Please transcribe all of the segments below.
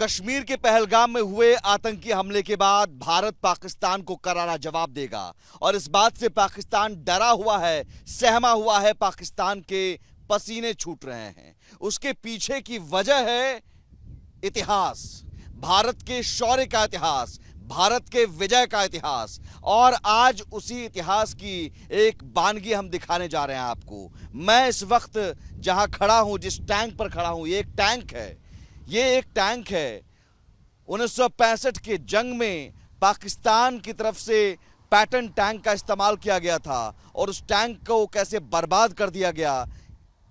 कश्मीर के पहलगाम में हुए आतंकी हमले के बाद भारत पाकिस्तान को करारा जवाब देगा और इस बात से पाकिस्तान डरा हुआ है, सहमा हुआ है। पाकिस्तान के पसीने छूट रहे हैं। उसके पीछे की वजह है इतिहास, भारत के शौर्य का इतिहास, भारत के विजय का इतिहास। और आज उसी इतिहास की एक बानगी हम दिखाने जा रहे हैं आपको। मैं इस वक्त जहां खड़ा हूं, जिस टैंक पर खड़ा हूं, ये एक टैंक है। ये एक टैंक है 1965 के जंग में पाकिस्तान की तरफ से पैटर्न टैंक का इस्तेमाल किया गया था और उस टैंक को कैसे बर्बाद कर दिया गया,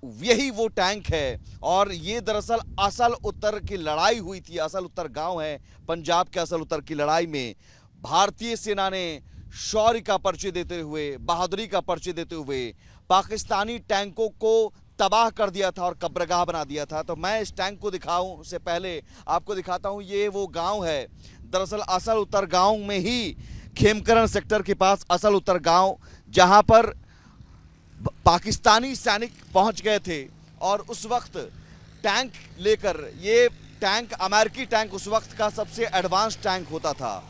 यही वो टैंक है। और ये दरअसल असल उत्तर की लड़ाई हुई थी। असल उत्तर गांव है पंजाब के असल उत्तर की लड़ाई में भारतीय सेना ने शौर्य का परिचय देते हुए, बहादुरी का परिचय देते हुए पाकिस्तानी टैंकों को तबाह कर दिया था और कब्रगाह बना दिया था। तो मैं इस टैंक को दिखाऊं उससे पहले आपको दिखाता हूं, ये वो गांव है। दरअसल असल उत्तर गांव में ही खेमकरण सेक्टर के पास असल उत्तर गांव, जहां पर पाकिस्तानी सैनिक पहुंच गए थे और उस वक्त टैंक लेकर, ये टैंक अमेरिकी टैंक उस वक्त का सबसे एडवांस टैंक होता था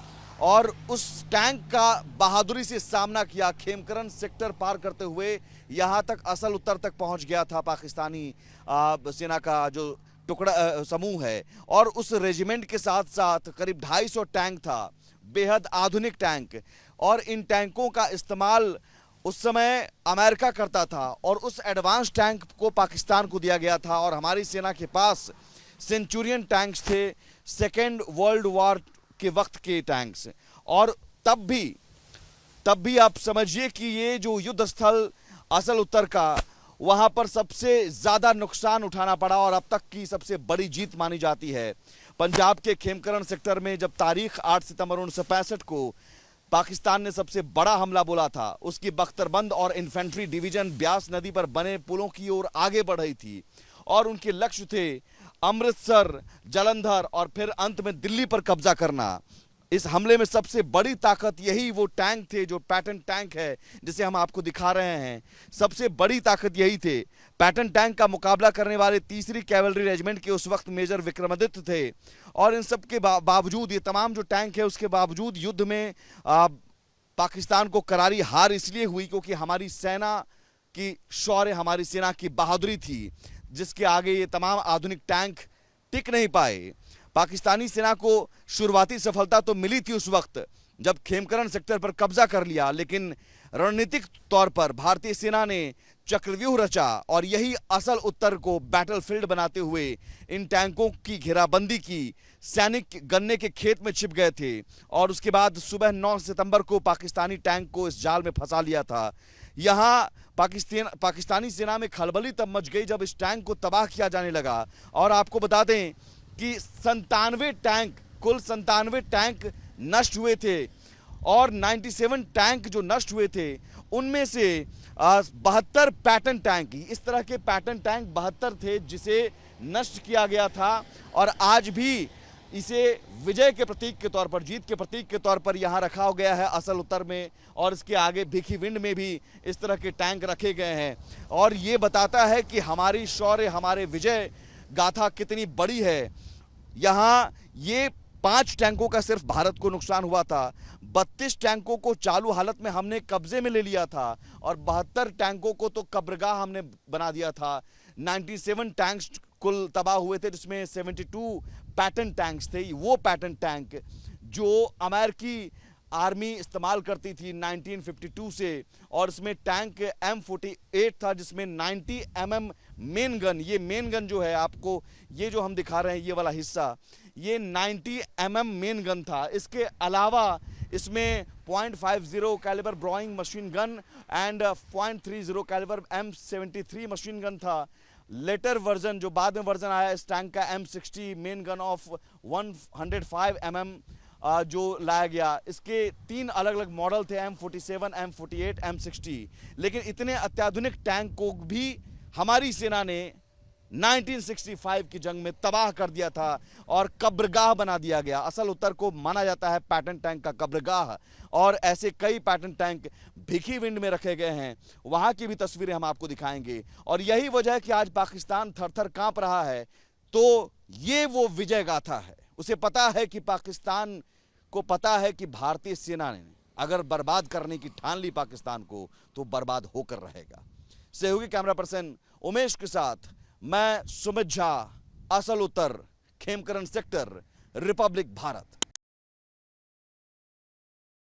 और उस टैंक का बहादुरी से सामना किया। खेमकरण सेक्टर पार करते हुए यहाँ तक असल उत्तर तक पहुँच गया था पाकिस्तानी सेना का जो टुकड़ा समूह है। और उस रेजिमेंट के साथ साथ करीब 250 टैंक था, बेहद आधुनिक टैंक। और इन टैंकों का इस्तेमाल उस समय अमेरिका करता था और उस एडवांस टैंक को पाकिस्तान को दिया गया था। और हमारी सेना के पास सेंचुरियन टैंक्स थे, सेकेंड वर्ल्ड वॉर के वक्त के टैंक्स। और तब भी आप समझिए कि ये जो युद्ध स्थल असल उत्तर का, वहां पर सबसे ज्यादा नुकसान उठाना पड़ा और अब तक की सबसे बड़ी जीत मानी जाती है। पंजाब के खेमकरण सेक्टर में जब तारीख 8 सितंबर 1965 को पाकिस्तान ने सबसे बड़ा हमला बोला था, उसकी बख्तरबंद और इन्फेंट्री डिवीजन ब्यास नदी पर बने पुलों की ओर आगे बढ़ रही थी और उनके लक्ष्य थे अमृतसर, जालंधर और फिर अंत में दिल्ली पर कब्जा करना। इस हमले में सबसे बड़ी ताकत यही वो टैंक थे, जो पैटर्न टैंक है जिसे हम आपको दिखा रहे हैं। सबसे बड़ी ताकत यही थे। पैटर्न टैंक का मुकाबला करने वाले 3री कैवलरी रेजिमेंट के उस वक्त मेजर विक्रमादित्य थे। और इन सब के बावजूद, ये तमाम जो टैंक है उसके बावजूद युद्ध में पाकिस्तान को करारी हार इसलिए हुई क्योंकि हमारी सेना की शौर्य, हमारी सेना की बहादुरी थी, जिसके आगे ये तमाम आधुनिक टैंक टिक नहीं पाए। पाकिस्तानी सेना को शुरुआती सफलता तो मिली थी उस वक्त जब खेमकरण सेक्टर पर कब्जा कर लिया, लेकिन रणनीतिक तौर पर भारतीय सेना ने चक्रव्यूह रचा और यही असल उत्तर को बैटलफील्ड बनाते हुए इन टैंकों की घेराबंदी की। सैनिक गन्ने के खेत में छिप गए थे और उसके बाद सुबह 9 सितंबर को पाकिस्तानी टैंक को इस जाल में फंसा लिया था। यहाँ पाकिस्तानी सेना में खलबली तब मच गई जब इस टैंक को तबाह किया जाने लगा। और आपको बता दें कि 97 टैंक, कुल 97 टैंक नष्ट हुए थे और 97 टैंक जो नष्ट हुए थे उनमें से 72 पैटर्न टैंक, इस तरह के पैटर्न टैंक 72 थे जिसे नष्ट किया गया था। और आज भी इसे विजय के प्रतीक के तौर पर, जीत के प्रतीक के तौर पर यहाँ रखा गया है असल उत्तर में। और इसके आगे भिखीविंड में भी इस तरह के टैंक रखे गए हैं और ये बताता है कि हमारी शौर्य, हमारे विजय गाथा कितनी बड़ी है। यहाँ ये 5 टैंकों का सिर्फ भारत को नुकसान हुआ था, 32 टैंकों को चालू हालत में हमने कब्जे में ले लिया था और 72 टैंकों को तो कब्रगाह हमने बना दिया था। 97 टैंक्स कुल तबाह हुए थे, जिसमें 72 पैटर्न टैंक्स थे। वो पैटर्न टैंक जो अमेरिकी आर्मी इस्तेमाल करती थी 1952 से, और इसमें टैंक M48 था जिसमें 90 mm मेन गन, ये मेन गन जो है आपको, ये जो हम दिखा रहे हैं ये वाला हिस्सा, ये 90 mm मेन गन था। इसके अलावा इसमें .50 calibre Browning machine gun and .30 calibre M73 machine gun था। लेटर वर्जन, जो बाद में वर्जन आया इस टैंक का, M60 main gun of 105 mm जो लाया गया। इसके 3 अलग अलग मॉडल थे, M47, M48, M60। लेकिन इतने अत्याधुनिक टैंक को भी हमारी सेना ने 1965 की जंग में तबाह कर दिया था और कब्रगाह बना दिया गया। असल उत्तर को माना जाता है पैटर्न टैंक का कब्रगाह और ऐसे कई पैटर्न टैंक भिखीविंड में रखे गए हैं। वहां की भी तस्वीरें हम आपको दिखाएंगे और यही वजह है कि आज पाकिस्तान थर थर कांप रहा है। तो ये वो विजय गाथा है, उसे पता है कि पाकिस्तान को पता है कि भारतीय सेना ने अगर बर्बाद करने की ठान ली पाकिस्तान को तो बर्बाद होकर रहेगा। सहयोगी कैमरा पर्सन उमेश के साथ मैं सुमित झा, असल उत्तर, खेमकरन सेक्टर, रिपब्लिक भारत।